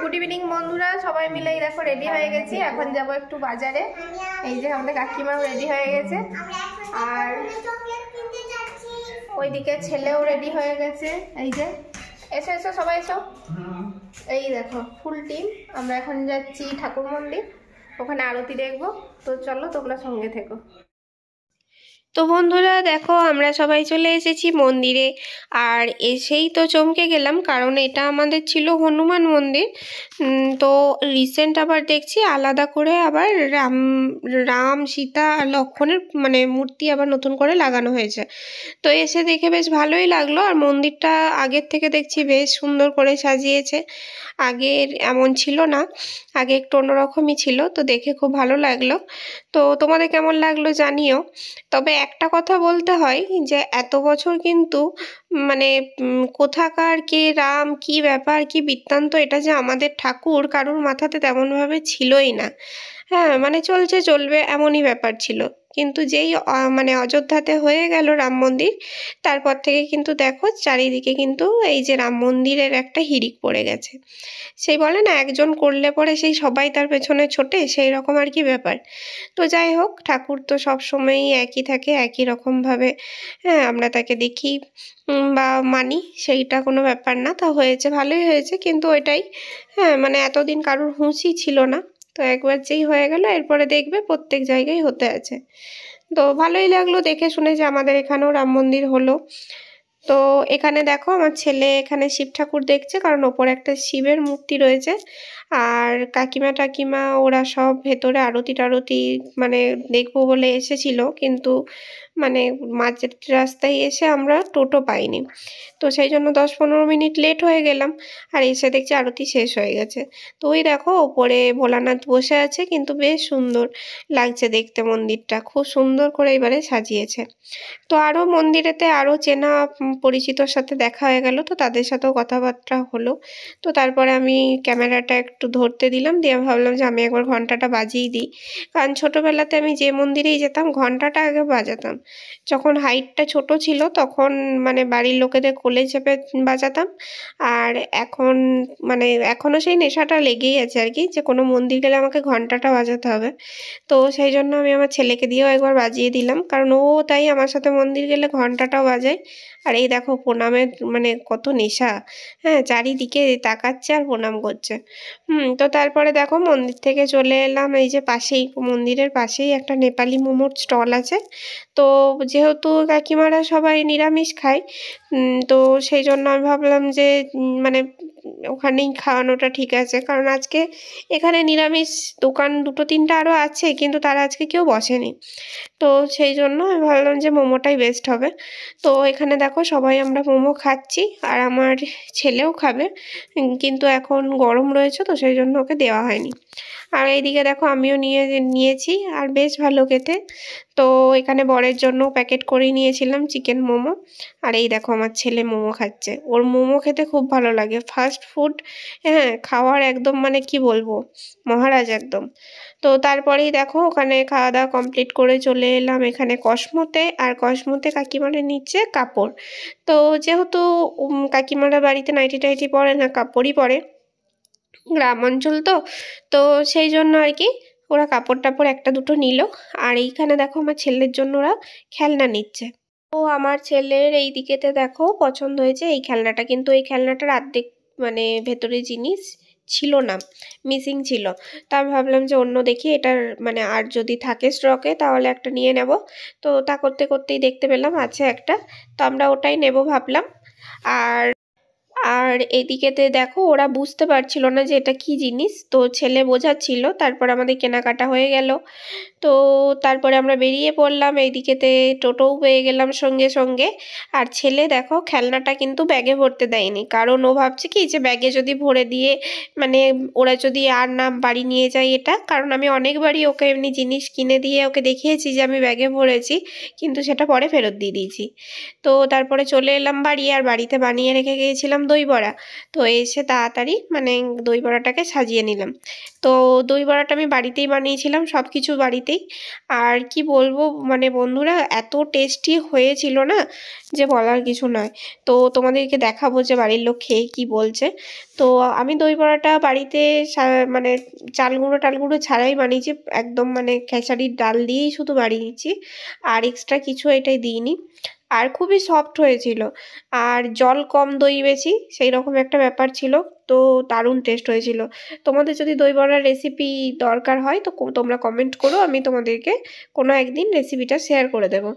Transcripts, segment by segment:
Good evening বন্ধুরা, সবাই মিলেই দেখো রেডি হয়ে গেছি। এখন যাব একটু বাজারে। এই যে আমাদের কাকিমাও রেডি হয়ে গেছে, আর ওইদিকে ছেলেও রেডি হয়ে গেছে। এই যে এসো এসো সবাই এসো। এই দেখো ফুল টিম। আমরা এখন যাচ্ছি ঠাকুর মন্দির, ওখানে আরতি দেখবো। তো চলো তোমরা সঙ্গে থেকো। তো বন্ধুরা দেখো, আমরা সবাই চলে এসেছি মন্দিরে। আর এসেই তো চমকে গেলাম, কারণ এটা আমাদের ছিল হনুমান মন্দির। তো রিসেন্ট আবার দেখছি আলাদা করে আবার রাম সীতা আর লক্ষ্মণের মানে মূর্তি আবার নতুন করে লাগানো হয়েছে। তো এসে দেখে বেশ ভালোই লাগলো। আর মন্দিরটা আগের থেকে দেখছি বেশ সুন্দর করে সাজিয়েছে। আগের এমন ছিল না, আগে একটু অন্যরকমই ছিল। তো দেখে খুব ভালো লাগলো। তো তোমাদের কেমন লাগলো জানিও। তবে একটা কথা বলতে হয় যে এত বছর কিন্তু মানে কোথাকার কে রাম, কি ব্যাপার, কি বৃত্তান্ত, এটা যে আমাদের ঠাকুর কারুর মাথাতে তেমনভাবে ছিলই না। হ্যাঁ, মানে চলছে চলবে এমনই ব্যাপার ছিল। কিন্তু যেই মানে অযোধ্যাতে হয়ে গেল রাম মন্দির, তারপর থেকে কিন্তু দেখো চারিদিকে কিন্তু এই যে রাম মন্দিরের একটা হিড়িক পড়ে গেছে। সেই বলে না, একজন করলে পরে সেই সবাই তার পেছনে ছোটে, সেই রকম আর কি ব্যাপার। তো যাই হোক, ঠাকুর তো সব সময়ই একই থাকে, একই রকমভাবে হ্যাঁ আমরা তাকে দেখি বা মানি, সেইটা কোনো ব্যাপার না। তা হয়েছে, ভালোই হয়েছে। কিন্তু ওইটাই হ্যাঁ, মানে এতদিন কারুর হুঁশই ছিল না। তো একবার যেই হয়ে গেল, এরপরে দেখবে প্রত্যেক জায়গায় হতে আছে। তো ভালোই লাগলো দেখে শুনে যে আমাদের এখানেও রাম মন্দির হলো। তো এখানে দেখো আমার ছেলে এখানে শিব ঠাকুর দেখছে, কারণ ওপরে একটা শিবের মূর্তি রয়েছে। আর কাকিমা টাকিমা ওরা সব ভেতরে আরতি টারতি মানে দেখবো বলে এসেছিল, কিন্তু মানে মাঝের রাস্তায় এসে আমরা টোটো পাইনি। তো সেই জন্য 10-15 মিনিট লেট হয়ে গেলাম। আর এসে দেখছি আরতি শেষ হয়ে গেছে। তো ওই দেখো ওপরে ভোলানাথ বসে আছে, কিন্তু বেশ সুন্দর লাগছে দেখতে। মন্দিরটা খুব সুন্দর করে এবারে সাজিয়েছে। তো আরও মন্দিরেতে আরও চেনা পরিচিতর সাথে দেখা হয়ে গেল, তো তাদের সাথেও কথাবার্তা হলো। তো তারপরে আমি ক্যামেরাটা একটু ধরতে দিলাম, দিয়ে ভাবলাম যে আমি একবার ঘন্টাটা বাজিয়ে দিই। কারণ ছোটোবেলাতে আমি যে মন্দিরেই যেতাম ঘন্টাটা আগে বাজাতাম। যখন হাইটটা ছোট ছিল তখন মানে বাড়ির লোকেদের কোলে চেপে বাজাতাম। আর এখন মানে এখনও সেই নেশাটা লেগেই আছে আর কি, যে কোনো মন্দির গেলে আমাকে ঘন্টাটা বাজাতে হবে। তো সেই জন্য আমি আমার ছেলেকে দিয়েও একবার বাজিয়ে দিলাম, কারণ ও তাই আমার সাথে মন্দির গেলে ঘন্টাটাও বাজায়। আর এই দেখো প্রণামের মানে কত নেশা। হ্যাঁ, চারিদিকে তাকাচ্ছে আর প্রণাম করছে। তো তারপরে দেখো মন্দির থেকে চলে এলাম। এই যে পাশেই মন্দিরের পাশেই একটা নেপালি মোমোর স্টল আছে। তো যেহেতু কাকিমারা সবাই নিরামিষ খায়, তো সেই জন্য আমি ভাবলাম যে মানে ওখানেই খাওয়ানোটা ঠিক আছে। কারণ আজকে এখানে নিরামিষ দোকান 2-3টা আরও আছে, কিন্তু তারা আজকে কেউ বসেনি। তো সেই জন্য আমি ভাবলাম যে মোমোটাই বেস্ট হবে। তো এখানে দেখো সবাই আমরা মোমো খাচ্ছি, আর আমার ছেলেও খাবে। কিন্তু এখন গরম রয়েছে, তো সেই জন্য ওকে দেওয়া হয়নি। আর এইদিকে দেখো আমিও নিয়েছি, আর বেশ ভালো খেতে। তো এখানে বরের জন্য প্যাকেট করেই নিয়েছিলাম চিকেন মোমো। আর এই দেখো আমার ছেলে মোমো খাচ্ছে। ওর মোমো খেতে খুব ভালো লাগে, ফাস্ট ফুড হ্যাঁ খাওয়ার একদম মানে কি বলবো, মহারাজ একদম। তো তারপরেই দেখো ওখানে খাওয়া দাওয়া কমপ্লিট করে চলে এলাম এখানে কসমোতে। আর কসমোতে কাকিমারা নিচ্ছে কাপড়। তো যেহেতু কাকিমারা বাড়িতে নাইটি টাইটি পরে না, কাপড়ই পরে, গ্রাম অঞ্চল তো। তো সেই জন্য আর কি ওরা কাপড় টাপড় একটা দুটো নিল। আর এইখানে দেখো আমার ছেলের জন্য ওরা খেলনা নিচ্ছে। তো আমার ছেলের এই দিকেতে দেখো পছন্দ হয়েছে এই খেলনাটা, কিন্তু এই খেলনাটার অর্ধেক মানে ভেতরে জিনিস ছিল না, মিসিং ছিল। তা আমি ভাবলাম যে অন্য দেখি এটার মানে আর যদি থাকে স্টকে তাহলে একটা নিয়ে নেব। তো তা করতে করতেই দেখতে পেলাম আছে একটা, তো আমরা ওটাই নেব ভাবলাম। আর আর এদিকেতে দেখো ওরা বুঝতে পারছিল না যে এটা কি জিনিস, তো ছেলে বোঝাচ্ছিল। তারপর আমাদের কেনাকাটা হয়ে গেল। তো তারপরে আমরা বেরিয়ে পড়লাম। এইদিকেতে টোটোও পেয়ে গেলাম সঙ্গে সঙ্গে। আর ছেলে দেখো খেলনাটা কিন্তু ব্যাগে ভরতে দেয়নি, কারণ ও ভাবছে কি যে ব্যাগে যদি ভরে দিয়ে মানে ওরা যদি আর না বাড়ি নিয়ে যায় এটা। কারণ আমি অনেকবারই ওকে এমনি জিনিস কিনে দিয়ে ওকে দেখিয়েছি যে আমি ব্যাগে ভরেছি, কিন্তু সেটা পরে ফেরত দিয়ে দিয়েছি। তো তারপরে চলে এলাম বাড়ি, আর বাড়িতে বানিয়ে রেখে গিয়েছিলাম দই বড়া। তো এসে তাড়াতাড়ি মানে দই বড়াটাকে সাজিয়ে নিলাম। তো দই বড়াটা আমি বাড়িতেই বানিয়েছিলাম, সব কিছু বাড়িতেই। আর কি বলবো মানে বন্ধুরা, এত টেস্টি হয়েছিল না যে বলার কিছু নয়। তো তোমাদেরকে দেখাবো যে বাড়ির লোক খেয়ে কি বলছে। তো আমি দই বড়াটা বাড়িতে মানে চাল গুঁড়ো টাল গুঁড়ো ছাড়াই বানিয়েছি, একদম মানে খেসারির ডাল দিয়েই শুধু বানিয়েছি, আর এক্সট্রা কিছু এটাই দিইনি। আর খুবই সফট হয়েছিল, আর জল কম দই বেশি সেই রকম একটা ব্যাপার ছিল। তো দারুণ টেস্ট হয়েছিল। তোমাদের যদি দই বড়ার রেসিপি দরকার হয় তো তোমরা কমেন্ট করো, আমি তোমাদেরকে কোনো একদিন রেসিপিটা শেয়ার করে দেবো।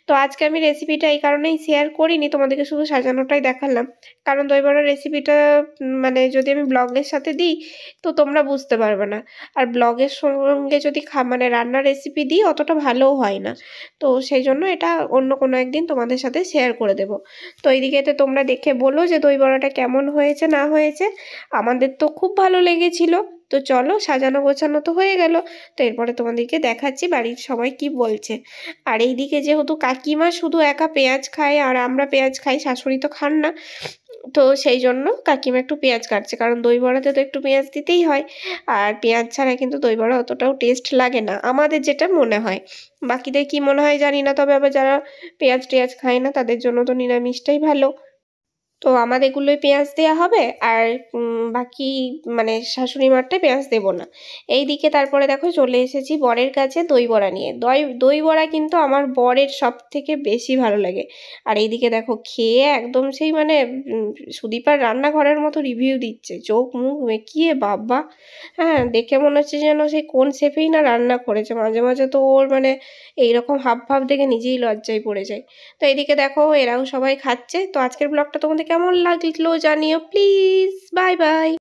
তো আজকে আমি রেসিপিটা এই কারণেই শেয়ার করিনি, তোমাদেরকে শুধু সাজানোটাই দেখালাম। কারণ দই বড়ার রেসিপিটা মানে যদি আমি ব্লগের সাথে দিই তো তোমরা বুঝতে পারবে না। আর ব্লগের সঙ্গে যদি মানে রান্নার রেসিপি দিই অতটা ভালোও হয় না। তো সেই জন্য এটা অন্য কোনো একদিন তোমাদের সাথে শেয়ার করে দেব। তো এইদিকেতে তোমরা দেখে বলো যে দই বড়াটা কেমন হয়েছে না হয়েছে। আমাদের তো খুব ভালো লেগেছিল। তো চলো, সাজানো গোছানো তো হয়ে গেল। তো এরপরে তোমাদেরকে দেখাচ্ছি বাড়ির সবাই কি বলছে। আর এইদিকে যেহেতু কাকিমা শুধু একা পেঁয়াজ খায় আর আমরা পেঁয়াজ খাই, শাশুড়ি তো খান না, তো সেই জন্য কাকিমা একটু পেঁয়াজ কাটছে, কারণ দই বড়াতে তো একটু পেঁয়াজ দিতেই হয়। আর পেঁয়াজ ছাড়া কিন্তু দই বড়া অতটাও টেস্ট লাগে না, আমাদের যেটা মনে হয়। বাকিদের কি মনে হয় জানি না, তবে আবার যারা পেঁয়াজ টেয়াজ খায় না তাদের জন্য তো নিরামিষটাই ভালো। তো আমাদের এগুলোই পেঁয়াজ দেওয়া হবে, আর বাকি মানে শাশুড়ি মারটায় পেঁয়াজ দেবো না। এইদিকে তারপরে দেখো চলে এসেছি বরের কাছে দই বড়া নিয়ে। দই বড়া কিন্তু আমার বরের সব থেকে বেশি ভালো লাগে। আর এইদিকে দেখো খেয়ে একদম সেই মানে সুদীপার রান্নাঘরের মতো রিভিউ দিচ্ছে, চোখ মুখ মেকিয়ে বাবা। হ্যাঁ, দেখে মনে হচ্ছে যেন সেই কোন শেফেই না রান্না করেছে। মাঝে মাঝে তো ওর মানে এইরকম হাব ভাব দেখে নিজেই লজ্জায় পড়ে যায়। তো এদিকে দেখো এরাও সবাই খাচ্ছে। তো আজকের ব্লগটা তোমাদের কেমন লাগলো জানিও প্লিজ। Bye bye.